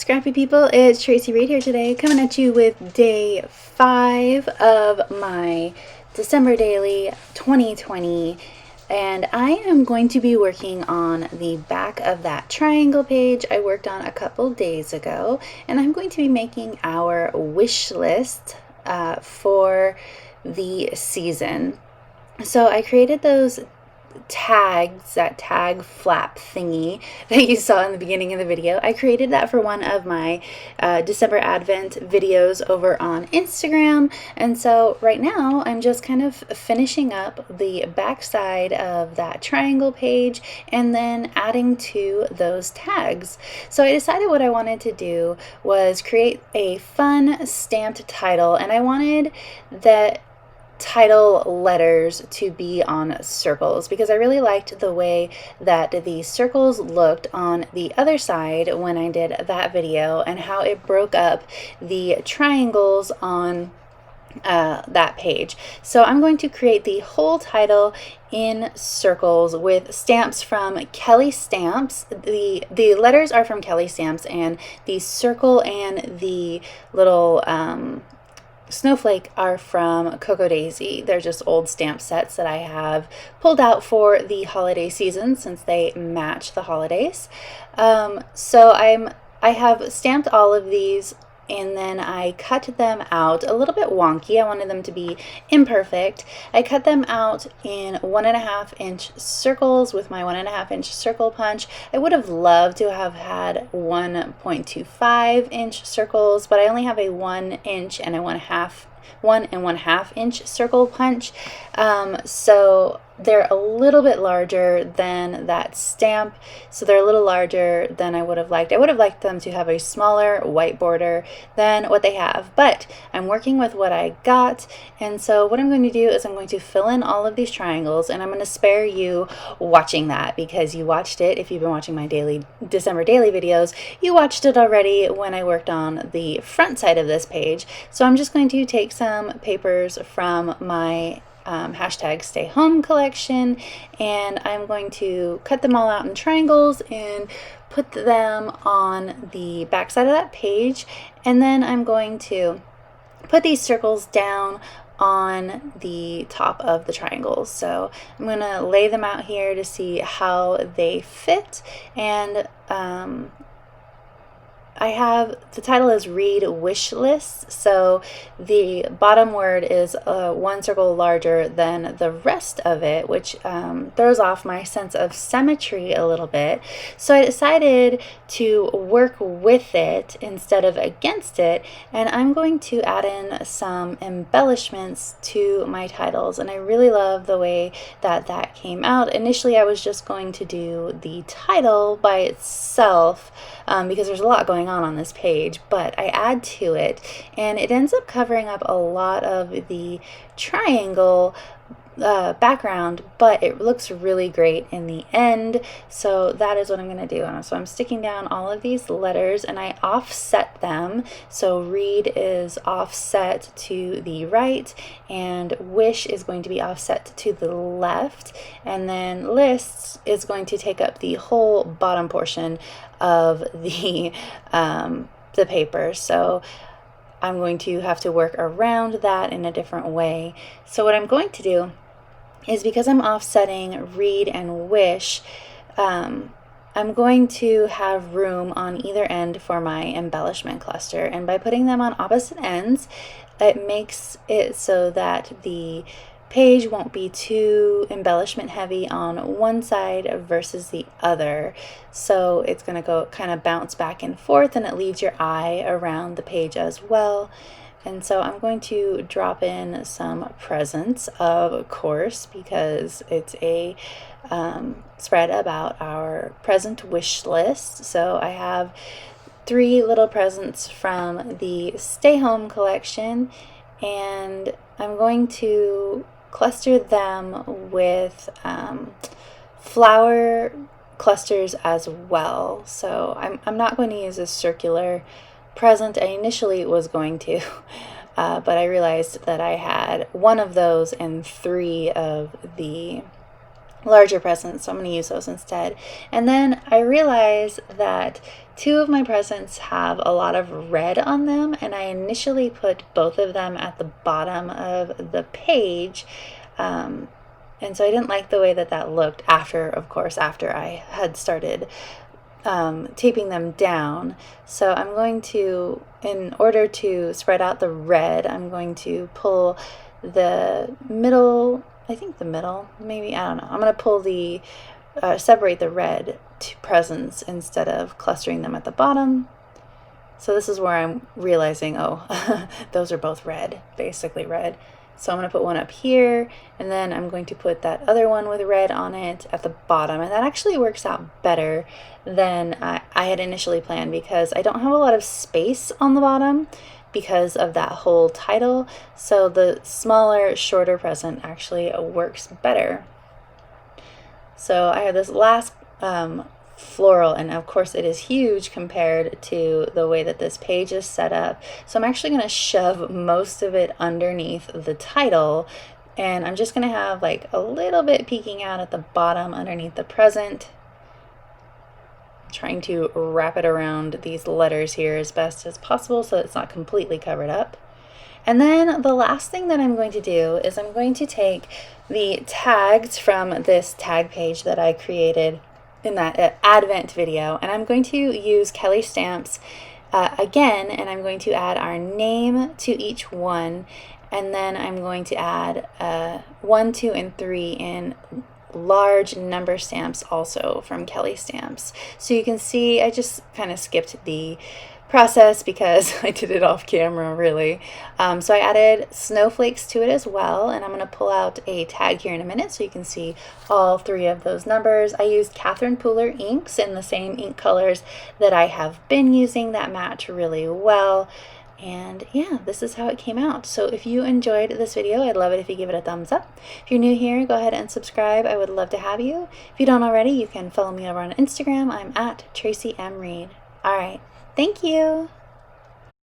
scrappy people, it's Traci Reed here today, coming at you with day 5 of my December daily 2020, and I am going to be working on the back of that triangle page I worked on a couple days ago, and I'm going to be making our wish list for the season. So I created those tags, that tag flap thingy that you saw in the beginning of the video. I created that for one of my December Advent videos over on Instagram, and so right now I'm just kind of finishing up the backside of that triangle page and then adding to those tags. So I decided what I wanted to do was create a fun stamped title, and I wanted that title letters to be on circles because I really liked the way that the circles looked on the other side when I did that video and how it broke up the triangles on that page. So I'm going to create the whole title in circles with stamps from Kelly Stamps. The letters are from Kelly Stamps, and the circle and the little snowflake are from Cocoa Daisy. They're just old stamp sets that I have pulled out for the holiday season since they match the holidays. So I have stamped all of these, and then I cut them out a little bit wonky. I wanted them to be imperfect. I cut them out in 1.5 inch circles with my 1.5 inch circle punch. I would have loved to have had 1.25 inch circles, but I only have a 1 inch and a 1.5 inch circle punch. So they're a little bit larger than that stamp, so they're a little larger than I would have liked. I would have liked them to have a smaller white border than what they have, but I'm working with what I got, and so what I'm going to do is I'm going to fill in all of these triangles, and I'm going to spare you watching that because you watched it. If you've been watching my December daily videos, you watched it already when I worked on the front side of this page. So I'm just going to take some papers from my hashtag stay home collection, and I'm going to cut them all out in triangles and put them on the back side of that page, and then I'm going to put these circles down on the top of the triangles. So I'm going to lay them out here to see how they fit, and I have, the title is Read Wish List, so the bottom word is one circle larger than the rest of it, which throws off my sense of symmetry a little bit. So I decided to work with it instead of against it, and I'm going to add in some embellishments to my titles, and I really love the way that that came out. Initially, I was just going to do the title by itself because there's a lot going on this page, but I add to it, and it ends up covering up a lot of the triangle background, but it looks really great in the end. So that is what I'm going to do. So I'm sticking down all of these letters, and I offset them. So read is offset to the right, and wish is going to be offset to the left, and then lists is going to take up the whole bottom portion of the paper. So I'm going to have to work around that in a different way. So what I'm going to do is, because I'm offsetting read and wish, I'm going to have room on either end for my embellishment cluster, and by putting them on opposite ends, it makes it so that the page won't be too embellishment heavy on one side versus the other. So it's going to go kind of bounce back and forth, and it leaves your eye around the page as well. And so I'm going to drop in some presents, of course, because it's a spread about our present wish list. So I have 3 little presents from the Stay Home collection, and I'm going to cluster them with flower clusters as well. So I'm not going to use a circular present. I initially was going to, but I realized that I had one of those and 3 of the larger presents, so I'm going to use those instead. And then I realized that two of my presents have a lot of red on them, and I initially put both of them at the bottom of the page. And so I didn't like the way that that looked after I had started taping them down. So I'm going to, in order to spread out the red, I'm going to pull the middle, maybe, I don't know. I'm going to pull separate the red presents instead of clustering them at the bottom. So this is where I'm realizing, oh, those are both red, basically red. So I'm going to put one up here, and then I'm going to put that other one with red on it at the bottom. And that actually works out better than I had initially planned, because I don't have a lot of space on the bottom because of that whole title. So the smaller, shorter present actually works better. So I have this last floral, and of course it is huge compared to the way that this page is set up. So I'm actually going to shove most of it underneath the title, and I'm just going to have like a little bit peeking out at the bottom underneath the present. I'm trying to wrap it around these letters here as best as possible so it's not completely covered up. And then the last thing that I'm going to do is I'm going to take the tags from this tag page that I created in that Advent video, and I'm going to use Kelly stamps again, and I'm going to add our name to each one, and then I'm going to add 1, 2, and 3 in large number stamps also from Kelly stamps. So you can see I just kind of skipped the process because I did it off camera, really. So I added snowflakes to it as well, and I'm going to pull out a tag here in a minute so you can see all 3 of those numbers. I used Catherine Pooler inks in the same ink colors that I have been using that match really well. And yeah, this is how it came out. So if you enjoyed this video, I'd love it if you give it a thumbs up. If you're new here, go ahead and subscribe. I would love to have you. If you don't already, you can follow me over on Instagram. I'm at Traci M. Reed. All right. Thank you.